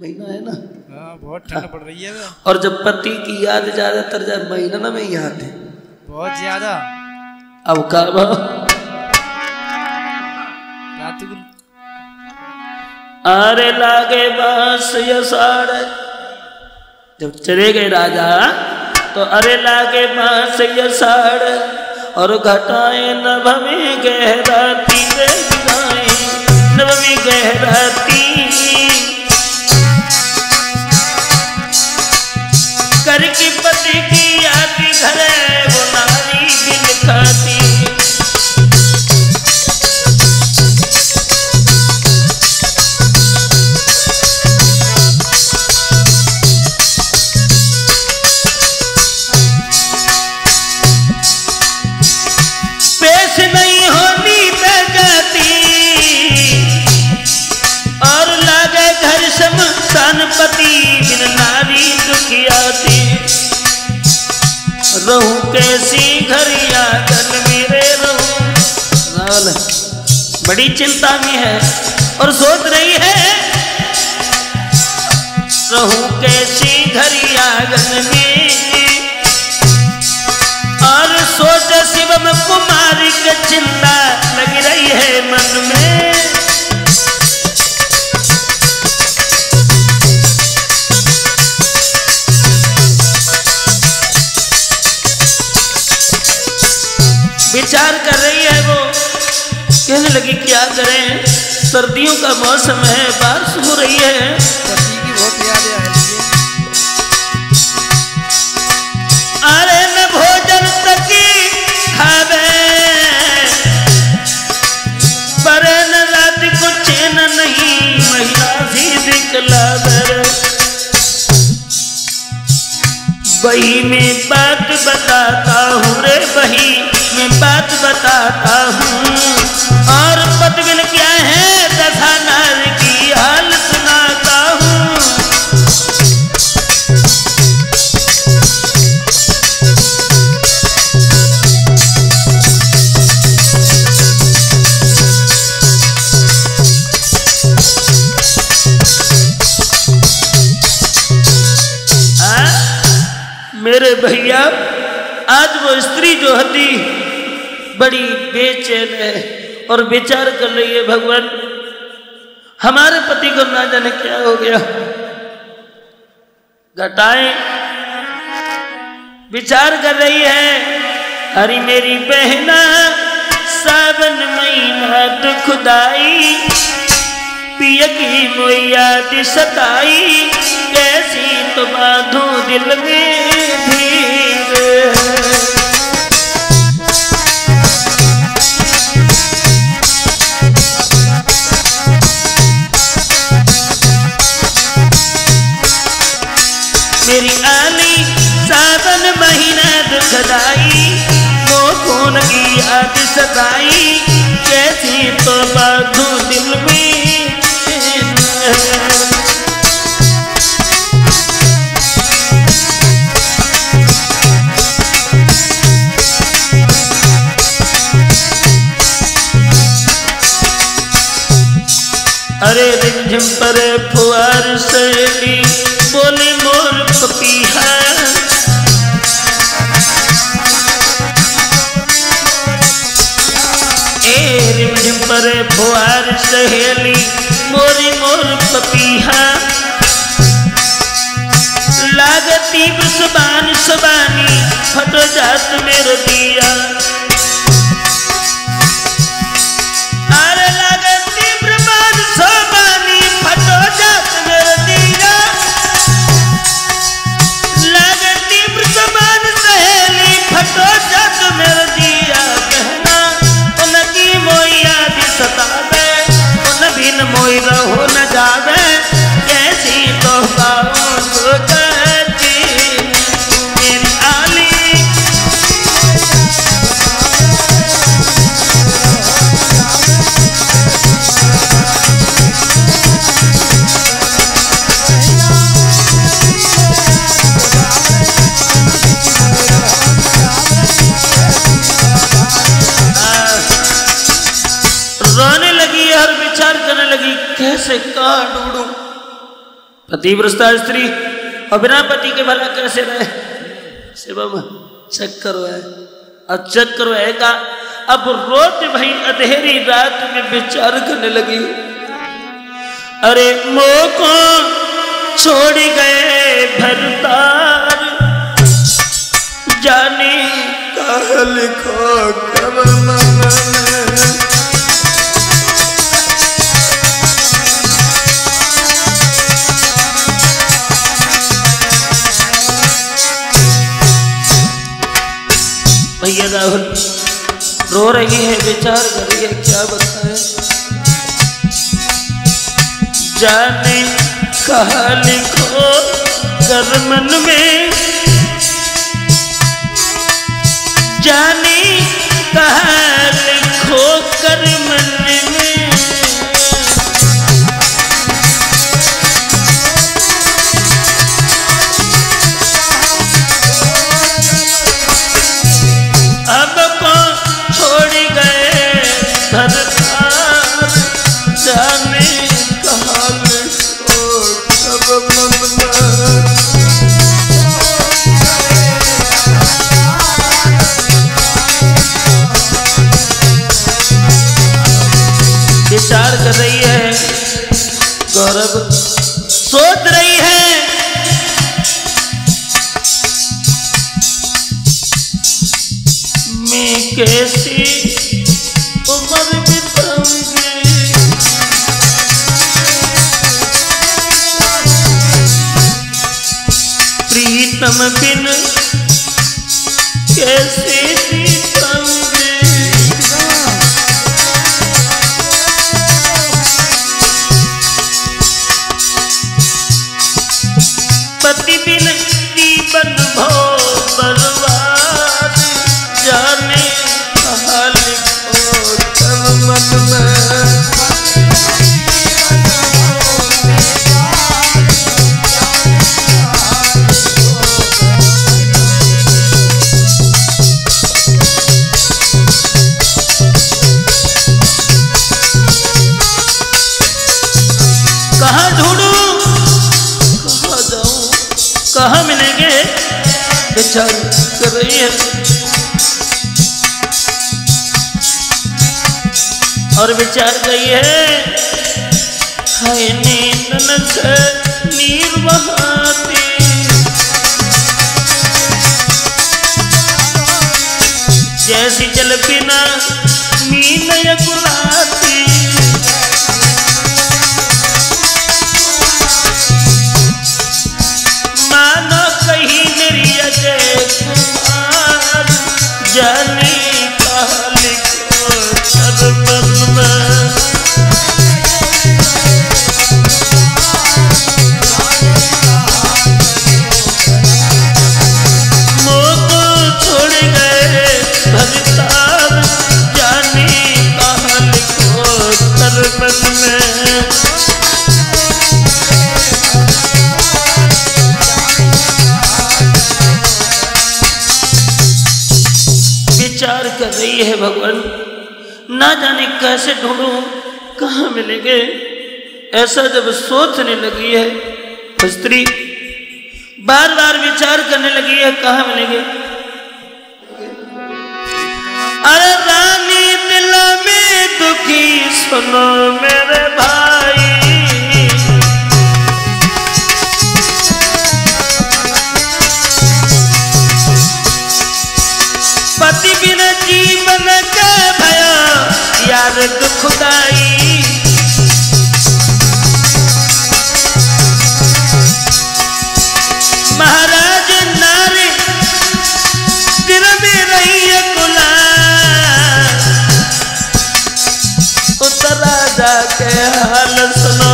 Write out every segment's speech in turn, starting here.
महीना है ना। हाँ बहुत ठंड पड़ रही है। और जब पति की याद ज्यादातर जब महीना में ही आते बहुत ज्यादा। अब का अरे लागे बस यसाड़ जब चले गए राजा तो अरे लागे बस यसाड़ और घटाए नभ में गहराती नभ में गहराती करके पति की आती घर वो नारी दिल खाती। पेश नहीं होनी मैं जाती और लागे घर शमशान पति बिन नारी दुखियाती। रहूं कैसी घरिया जल मेरे रहूं बड़ी चिंता में है और सोच रही है रहूं कैसी घरिया जल में और सोच शिवम कुमारी की चिंता लगी रही है मन में। विचार कर रही है वो, कहने लगी क्या करें सर्दियों का मौसम है बारिश हो रही है पति की बहुत याद आ रही है। अरे न भोजन तकी खावे पर न रात को चैन नहीं महिला भी दिखलावे। वही मैं बात बताता हूँ रे वही मैं बात बताता हूँ और पतविन क्या है दशा नार की हाल सुनाता हूँ। मेरे भैया आज वो स्त्री जो हती बड़ी बेचैन है और विचार कर रही है भगवान हमारे पति को ना जाने क्या हो गया। घटाएं विचार कर रही है अरे मेरी बहना सावन महीना दुखदाई पिया की मोया सताई कैसी तो बांधू दिल में भीड़। मेरी आली सावन महीना दुखदाई वो खून की याद सताई कैसी तो बांधू दिल में। अरे रिमझिम पर फुआर सहेली बोले मोर पपीहा ए रिमझिम पर फुआर सहेली मोरी मोर पपीहा लागती ब्रसबान सबानी फटो जात मेरो दिया। मोई रहो न जावे कैसी तो मेरी आली रोने लगी और विचार करने लगी कैसे कहाँ ढूंढूं पतिव्रता स्त्री और बिना पति के भला कैसे रहे? शिवम चक्कर है, अब चक्कर है का। अब रोज भाई अंधेरी रात में विचार करने लगी, अरे मोह को छोड़ गए भरतार, जाने का लिखो कब मन में। भैया राहुल रो रही है, विचार कर रही है, क्या बताए? जाने कहा लिखो कर मन में, जाने कहा लिखो कर मन में। अब को छोड़ गए भरतार, जाने कहा लिखो कब मन में। विचार कर रही है गौरव, सोच रही है मैं कैसी उम्र बिताऊंगी। प्रीतम बिन कैसे बिताऊंगी। पति बिन जीवन भो बर्बाद, जाने कहा लिखो कब मन में। कहाँ ढूंढूं, कहाँ जाऊं, कहाँ मिलेंगे? विचार कर रही है और विचार गई है, हाय नींद से नीर बहाती, जैसी जल बिना मीन गुलाती। मानो कहीं मेरी अजय कुमार, जाने कहा लिखो कर मन में। मोह को छोड़ गए भरतार, जाने कहा लिखो कर मन में। विचार कर रही है भगवान, ना जाने कैसे ढूंढूं, कहाँ मिलेंगे। ऐसा जब सोचने लगी है स्त्री, बार बार विचार करने लगी है कहाँ मिलेंगे। अरे रानी दिल में दुखी सुनो मेरे भाई, पति बिना जीवन का भया यार दुखदाई। महाराज नारी दिल में रही है गुलाम, उस राजा के हाल सुनो,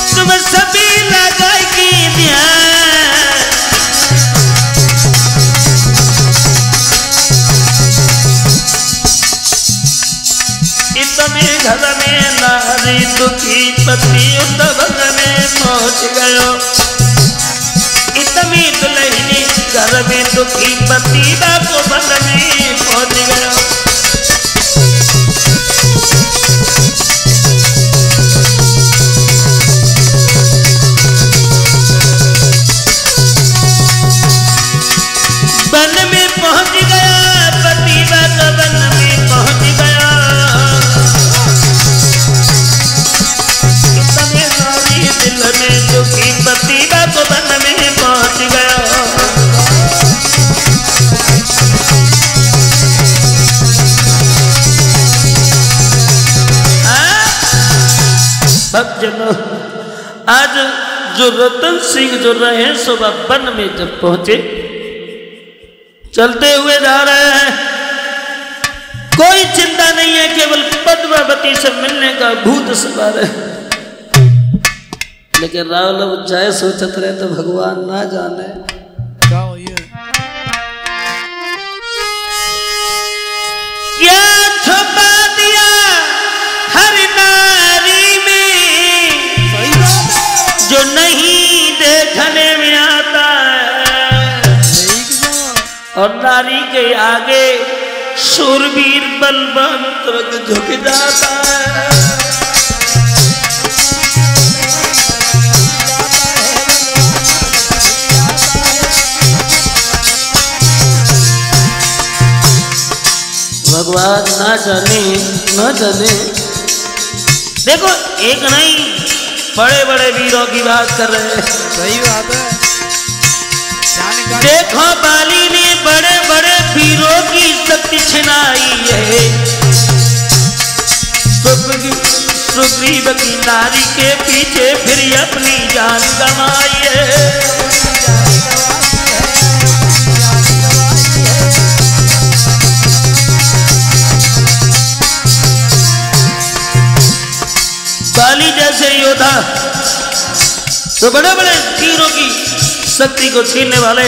तुम सभी लगाएगी ध्यान। इतने घर में नारी दुखी पति उद्धवन में पहुंच गयो, इतनी दुल्हनी घर में दुखी पति बापो वन में पहुंच गयो। जनो। आज जो रतन सिंह जो रहे सुबह वन में जब पहुंचे, चलते हुए जा रहे हैं, कोई चिंता नहीं है, केवल पद्मावती से मिलने का भूत सवार है। लेकिन रावल अब जाए सोचत रहे तो भगवान ना जाने क्या हो ये? क्या छुपा दिया हर नारी में जो नहीं देखने में आता है, और नारी के आगे शूरवीर बलवंत झुक जाता है। भगवान ना जाने ना जाने। देखो एक नहीं, बड़े बड़े वीरों की बात कर रहे हैं। सही बात है। देखो बाली ने बड़े बड़े वीरों की शक्ति छिनाई है, सुग्रीव की नारी के पीछे फिर अपनी जान गंवाई है। बाली जैसे योद्धा तो बड़े बड़े वीरों की शक्ति को छीनने वाले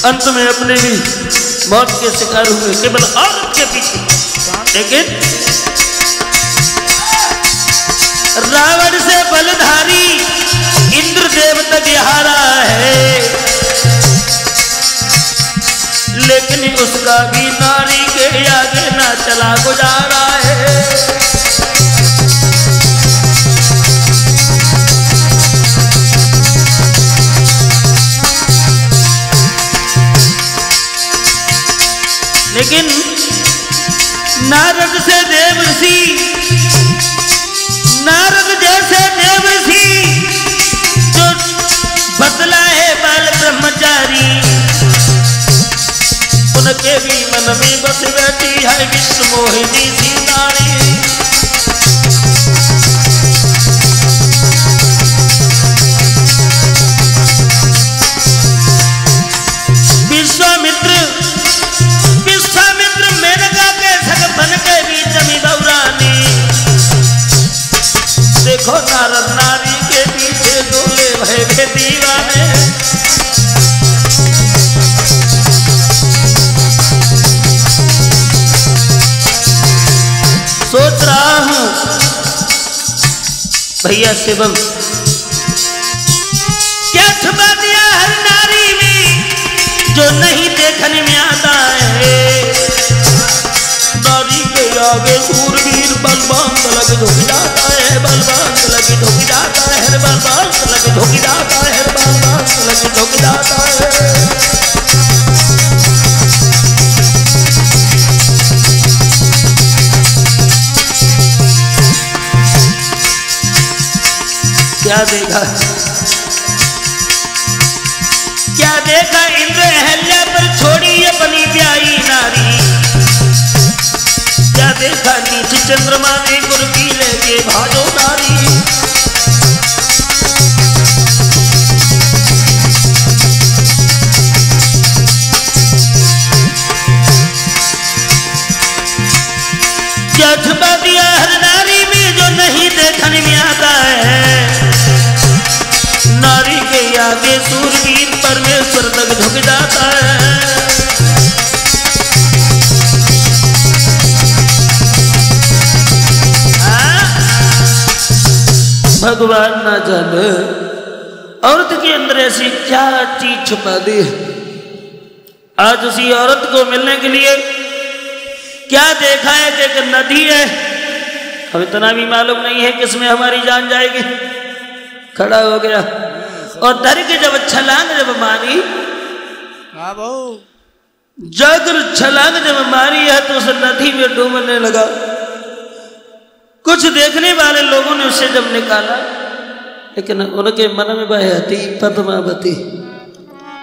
अंत में अपने भी मौत के शिकार हुए केवल औरत के पीछे। लेकिन रावण से बलधारी इंद्रदेव तक हारा है, लेकिन उसका भी नारी के आगे ना चला गुजारा है। लेकिन नारद से देव ऋषि, नारद जैसे देव ऋषि जो बदला है बाल ब्रह्मचारी, उनके भी मन में बस बैठी है विश्व मोहिनी सी नारी। विश्वामित्र मेनका के सगपन के बीच में दौरानी, देखो नारद नारी के पीछे डोले भय के दीवाने। सोच रहा हूं भैया शिवम, क्या छुपा दिया हर नारी में जो नहीं देखने में आता है। नारी के आगे शूरवीर बलवंत लगे झुक जाता है, बलवंत लगे झुक जाता है, बलवंत लगे झुक जाता है, बलवंत लगे झुक जाता है। क्या देखा, क्या देखा इंद्र अहल्या पर छोड़ी अपनी प्यारी नारी, क्या देखा नीचे चंद्रमा ने गुरकी लेके भाजो नारी। क्या छुपा दिया हर नारी में जो नहीं देखने में आता है। नारी के आगे शूरवीर परमेश्वर तक झुक जाता है। भगवान ना जाने औरत के अंदर ऐसी क्या चीज छुपा दी है। आज उसी औरत को मिलने के लिए क्या देखा है कि एक नदी है, अब इतना भी मालूम नहीं है किसमें हमारी जान जाएगी। खड़ा हो गया और धर के जब छलांग जब मारी, जाकर छलांग जब मारी है तो उस नदी में डूबने लगा। कुछ देखने वाले लोगों ने उसे जब निकाला, लेकिन उनके मन में बहती पद्मावती,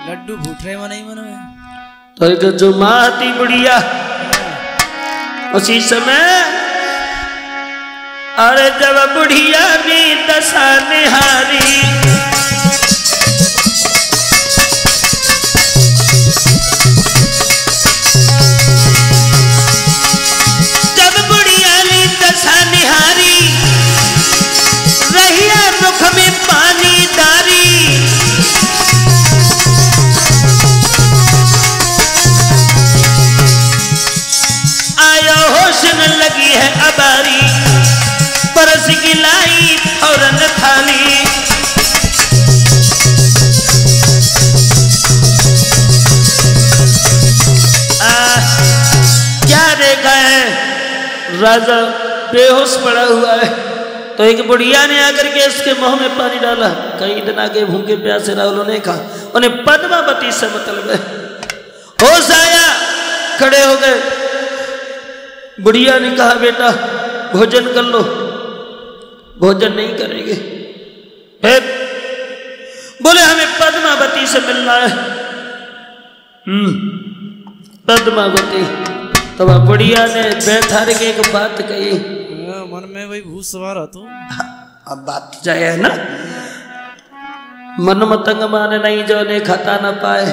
लड्डू फूट रहे मन ही मन में। तो जो माँ थी बुढ़िया, उसी समय अरे जब बुढ़िया ने दशा निहारी, जब बुढ़िया ने दशा निहारी, रहिया मुख में पानी डारी, आया होश न लगी है अबारी, परस गिलाई फौरन थाली, क्या देखा है? राजा बेहोश पड़ा हुआ है। तो एक बुढ़िया ने आकर के इसके मुंह में पानी डाला। कई दिन आगे भूखे प्यासे राहुलों ने कहा, उन्हें पद्मावती से मतलब है। होश आया, खड़े हो गए। बुढ़िया ने कहा, बेटा भोजन कर लो। भोजन नहीं करेंगे। फिर बोले, हमें पद्मावती से मिलना है। पद्मावती। तो वह बुढ़िया ने बैठा के एक बात कही। मन में वही भूत सवार हो तो। अब बात जाए है ना, मन मतंग माने नहीं जो ने खाता न पाए।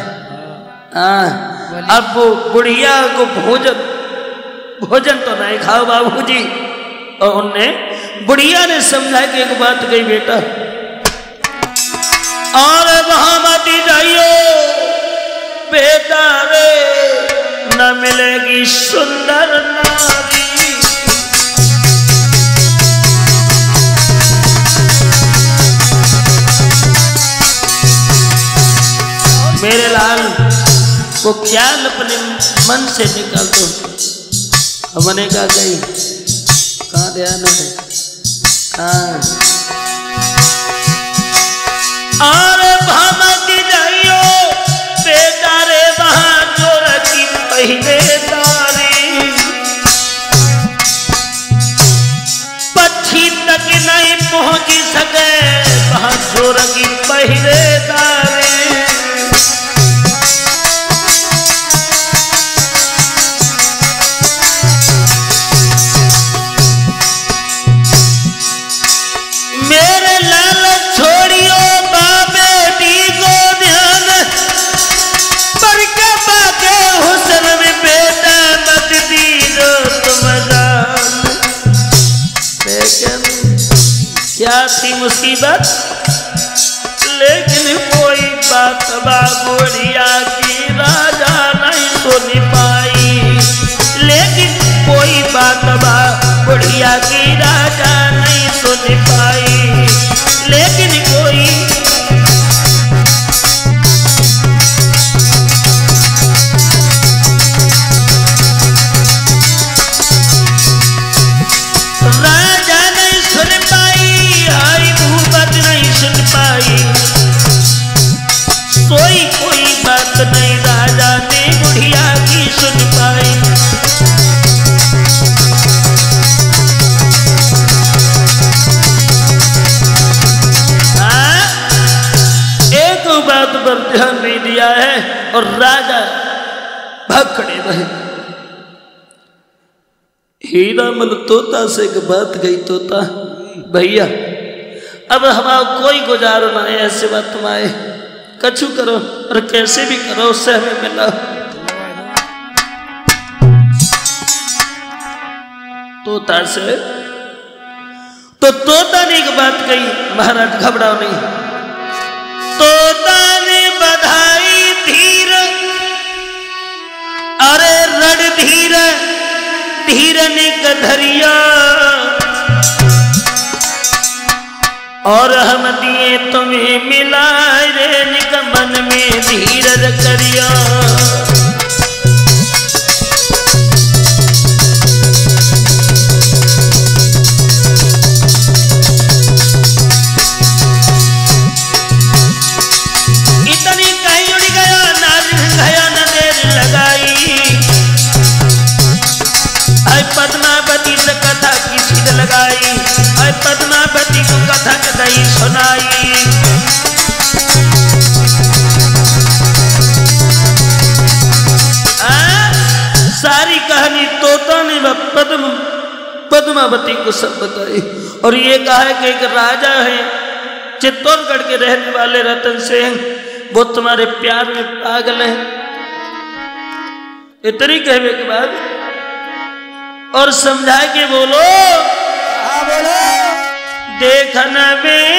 अब वो बुढ़िया को भोजन तो नहीं खाओ बाबूजी। और उनने बुढ़िया ने समझा कि एक बात कही, बेटा और वहां मत जाइयो बेटा रे, न मिलेगी सुंदर नारी। मेरे लाल वो ख्याल अपने मन से निकाल दो। मैंने कहा गई कहाँ ध्यान है? और भामती जाइयो बेटा रे, वहां चोर की पहले तारी, पक्षी तक नहीं पहुंच सके, वहां चोर की पहले तारी। मेरे लाल छोड़ियो बेटी को ध्यान, पर के बाके हुस्न में बेटा मत दीदो तुम जान। लेकिन क्या थी मुसीबत? लेकिन कोई बात बुढ़िया की राजा नहीं सुन पाई। लेकिन कोई बात बुढ़िया की राजा नहीं सुन पाई। लेकिन कोई राजा नहीं सुन पाई, हरी भूपत नहीं सुन पाई। कोई बात नहीं राजा ने बुढ़िया की सुन पाई। बात पर ध्यान नहीं दिया है और राजा भखड़े रहे। हीरामल तोता से एक बात गई, तोता भैया अब हमारा कोई गुजारो ना है, ऐसे बात तुम आए कछु करो और कैसे भी करो उससे हमें मिला। तोता से तो तोता ने एक बात कही, महाराज घबराओ नहीं। तोता ने बधाई धीर, अरे रड़ धीर, धीर ने कधरिया, और हम दिए तुम्हें मिलाए रे निगमन में धीरज करिया। पद्मावती से कथा की सीध लगाई, और पद्मावती को कथा कथाई सुनाई। सारी कहानी तोता ने पद्मावती को सब बताई और ये कहा है कि एक राजा है चित्तौड़गढ़ के रहने वाले रतन सिंह, वो तुम्हारे प्यार में पागल है। इतनी कहने के बाद और समझा के बोलो, बोलो देखन में